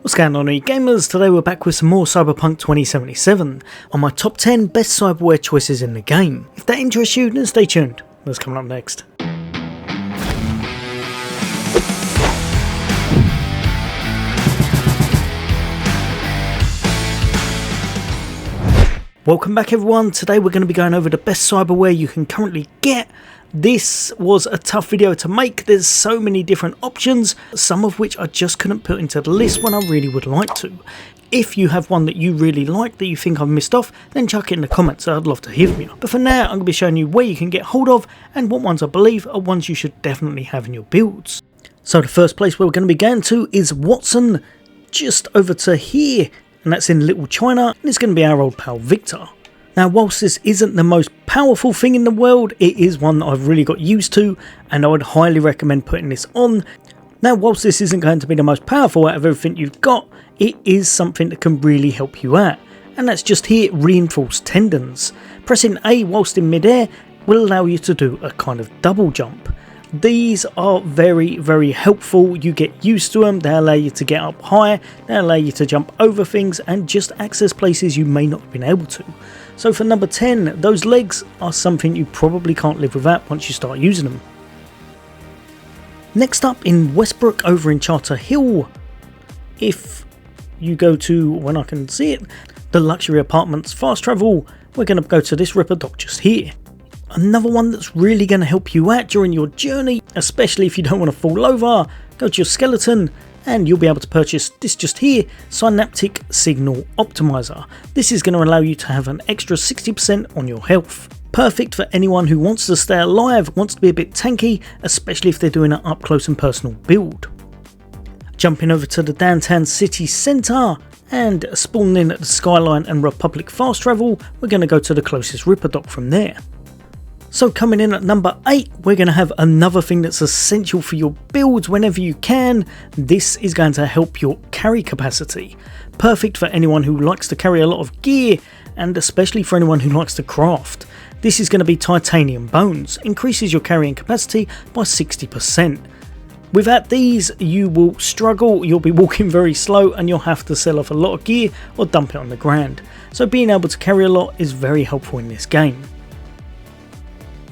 What's going on, gamers? Today we're back with some more Cyberpunk 2077 on my top 10 best cyberware choices in the game. If that interests you, then stay tuned. What's coming up next? Welcome back everyone. Today we're going to be going over the best cyberware you can currently get. This was a tough video to make. There's so many different options, some of which I just couldn't put into the list when I really would like to. If you have one that you really like that you think I've missed off, then chuck it in the comments. I'd love to hear from you. But for now, I'm going to be showing you where you can get hold of and what ones I believe are ones you should definitely have in your builds. So the first place where we're going to be going to is Watson, just over to here, and that's in Little China, and it's going to be our old pal Victor. Now, whilst this isn't the most powerful thing in the world, it is one that I've really got used to, and I would highly recommend putting this on. Now, whilst this isn't going to be the most powerful out of everything you've got, it is something that can really help you out, and that's just here, Reinforced Tendons. Pressing A whilst in midair will allow you to do a kind of double jump. These are very helpful. You get used to them, they allow you to get up high, they allow you to jump over things and just access places you may not have been able to. So for number 10, those legs are something you probably can't live without once you start using them. Next up in Westbrook over in Charter Hill, if you go to, when I can see it, the luxury apartments fast travel, we're going to go to this Ripper Dock just here. Another one that's really going to help you out during your journey, especially if you don't want to fall over, go to your skeleton and you'll be able to purchase this just here, Synaptic Signal Optimizer. This is going to allow you to have an extra 60% on your health. Perfect for anyone who wants to stay alive, wants to be a bit tanky, especially if they're doing an up close and personal build. Jumping over to the downtown city centre and spawning in at the Skyline and Republic fast travel, we're going to go to the closest Ripper Dock from there. So coming in at number 8, we're going to have another thing that's essential for your builds whenever you can. This is going to help your carry capacity. Perfect for anyone who likes to carry a lot of gear, and especially for anyone who likes to craft. This is going to be titanium bones, increases your carrying capacity by 60%. Without these you will struggle, you'll be walking very slow and you'll have to sell off a lot of gear or dump it on the ground. So being able to carry a lot is very helpful in this game.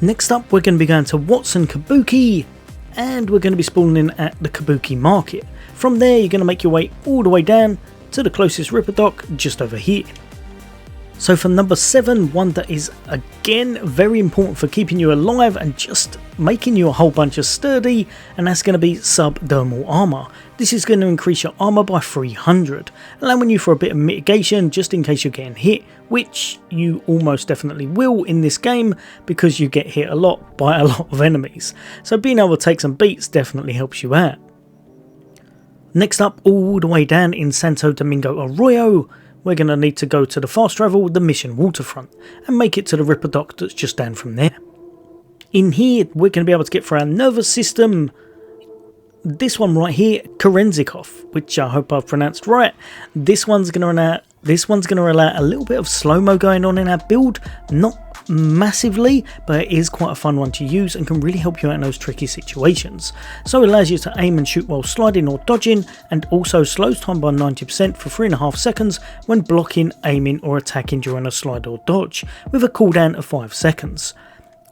Next up, we're going to be going to Watson Kabuki, and we're going to be spawning in at the Kabuki Market. From there, you're going to make your way all the way down to the closest Ripper Dock just over here. So for number 7, one that is again very important for keeping you alive and just making you a whole bunch of sturdy, and that's going to be Subdermal armor. This is going to increase your armor by 300, allowing you for a bit of mitigation just in case you're getting hit, which you almost definitely will in this game because you get hit a lot by a lot of enemies. So being able to take some beats definitely helps you out. Next up, all the way down in Santo Domingo Arroyo, we're going to need to go to the fast travel, the Mission Waterfront, and make it to the Ripper Dock that's just down from there. In here, we're going to be able to get for our nervous system, this one right here, Kerenzikov, which I hope I've pronounced right. This one's going to allow a little bit of slow-mo going on in our build, not massively, but it is quite a fun one to use and can really help you out in those tricky situations. So it allows you to aim and shoot while sliding or dodging, and also slows time by 90% for 3.5 seconds when blocking, aiming or attacking during a slide or dodge, with a cooldown of 5 seconds.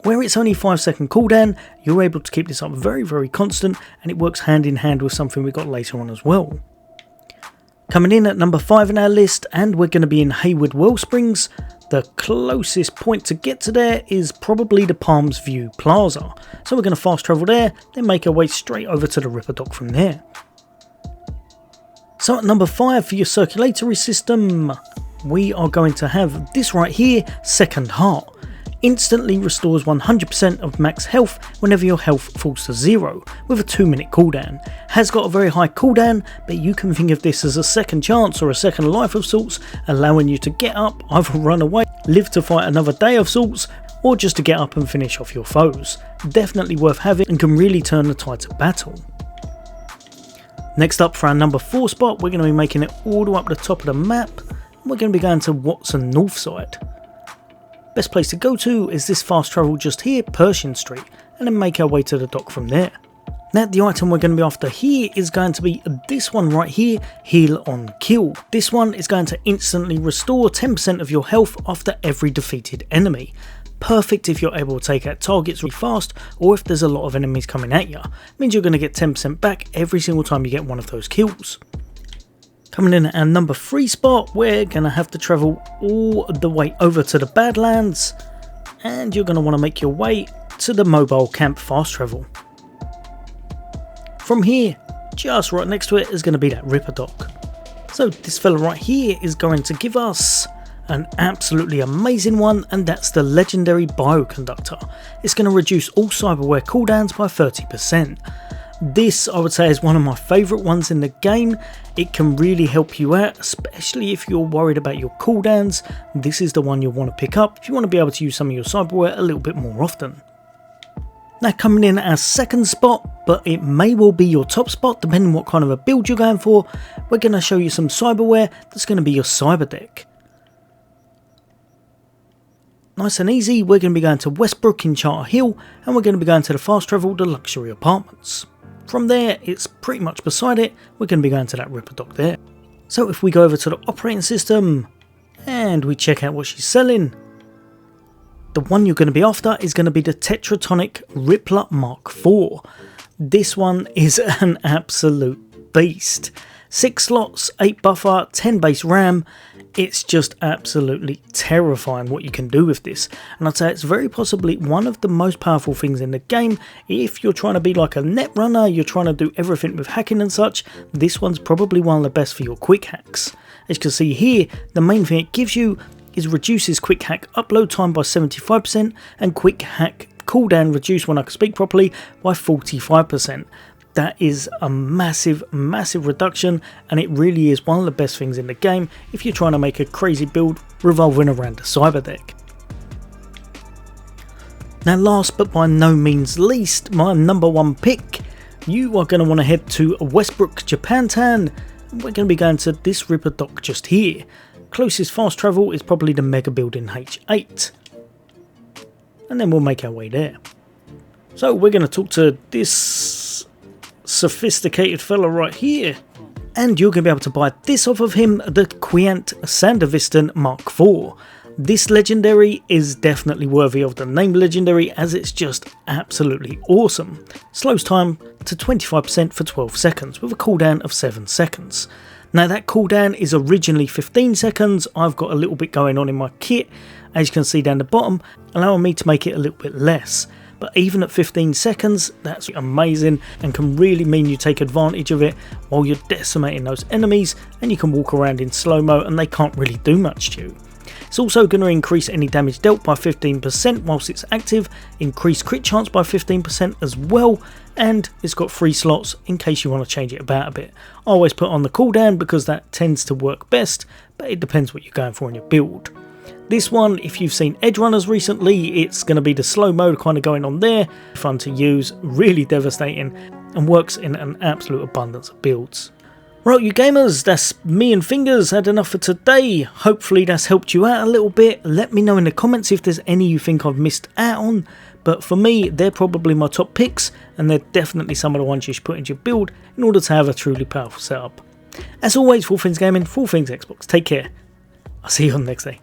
Where it's only 5-second cooldown, you're able to keep this up very constant, and it works hand in hand with something we got later on as well. Coming in at number 5 in our list, and we're going to be in Hayward Wellsprings. The closest point to get to there is probably the Palms View Plaza. So we're going to fast travel there, then make our way straight over to the Ripper Dock from there. So at number 5 for your circulatory system, we are going to have this right here, Second Heart. Instantly restores 100% of max health whenever your health falls to 0, with a 2-minute cooldown. Has got a very high cooldown, but you can think of this as a second chance or a second life of sorts, allowing you to get up, either run away, live to fight another day of sorts, or just to get up and finish off your foes. Definitely worth having and can really turn the tide of battle. Next up for our number 4 spot, we're going to be making it all the way up the top of the map. We're going to be going to Watson Northside. Best place to go to is this fast travel just here, Pershing Street, and then make our way to the dock from there. Now the item we're going to be after here is going to be this one right here, Heal on Kill. This one is going to instantly restore 10% of your health after every defeated enemy. Perfect if you're able to take out targets really fast, or if there's a lot of enemies coming at you. Means you're going to get 10% back every single time you get one of those kills. Coming in at our number 3 spot, we're going to have to travel all the way over to the Badlands, and you're going to want to make your way to the mobile camp fast travel. From here, just right next to it is going to be that Ripper Dock. So this fella right here is going to give us an absolutely amazing one, and that's the legendary Bioconductor. It's going to reduce all Cyberware cooldowns by 30%. This, I would say, is one of my favourite ones in the game. It can really help you out, especially if you're worried about your cooldowns. This is the one you'll want to pick up if you want to be able to use some of your Cyberware a little bit more often. Now coming in at our 2nd spot, but it may well be your top spot depending on what kind of a build you're going for, we're going to show you some Cyberware that's going to be your Cyberdeck. Nice and easy, we're going to be going to Westbrook in Charter Hill, and we're going to be going to the fast travel, the luxury apartments. From there, it's pretty much beside it, we're going to be going to that Ripper Dock there. So if we go over to the operating system, and we check out what she's selling, the one you're going to be after is going to be the Tetratonic Rippler Mark IV. This one is an absolute beast. 6 slots, 8 buffer, 10 base RAM. It's just absolutely terrifying what you can do with this. And I'd say it's very possibly one of the most powerful things in the game. If you're trying to be like a net runner, you're trying to do everything with hacking and such, this one's probably one of the best for your quick hacks. As you can see here, the main thing it gives you is reduces quick hack upload time by 75% and quick hack cooldown reduced, when I can speak properly, by 45%. That is a massive reduction, and it really is one of the best things in the game if you're trying to make a crazy build revolving around a Cyberdeck. Now last but by no means least, my number 1 pick, you are going to want to head to Westbrook, Japantown. We're going to be going to this Ripper Dock just here. Closest fast travel is probably the Mega Building H8, and then we'll make our way there. So we're going to talk to this sophisticated fella right here, and you're going to be able to buy this off of him, the Qiant Sandevistan Mark IV. This legendary is definitely worthy of the name legendary, as it's just absolutely awesome. Slows time to 25% for 12 seconds with a cooldown of 7 seconds. Now that cooldown is originally 15 seconds, I've got a little bit going on in my kit, as you can see down the bottom, allowing me to make it a little bit less. But even at 15 seconds, that's amazing and can really mean you take advantage of it while you're decimating those enemies, and you can walk around in slow-mo and they can't really do much to you. It's also going to increase any damage dealt by 15% whilst it's active, increase crit chance by 15% as well, and it's got 3 slots in case you want to change it about a bit. I always put on the cooldown because that tends to work best, but it depends what you're going for in your build. This one, if you've seen Edge Runners recently, it's going to be the slow mode kind of going on there. Fun to use, really devastating, and works in an absolute abundance of builds. Right, you gamers, that's me and Fingers had enough for today. Hopefully that's helped you out a little bit. Let me know in the comments if there's any you think I've missed out on. But for me, they're probably my top picks, and they're definitely some of the ones you should put into your build in order to have a truly powerful setup. As always, for all things gaming, for all things Xbox, take care. I'll see you on the next day.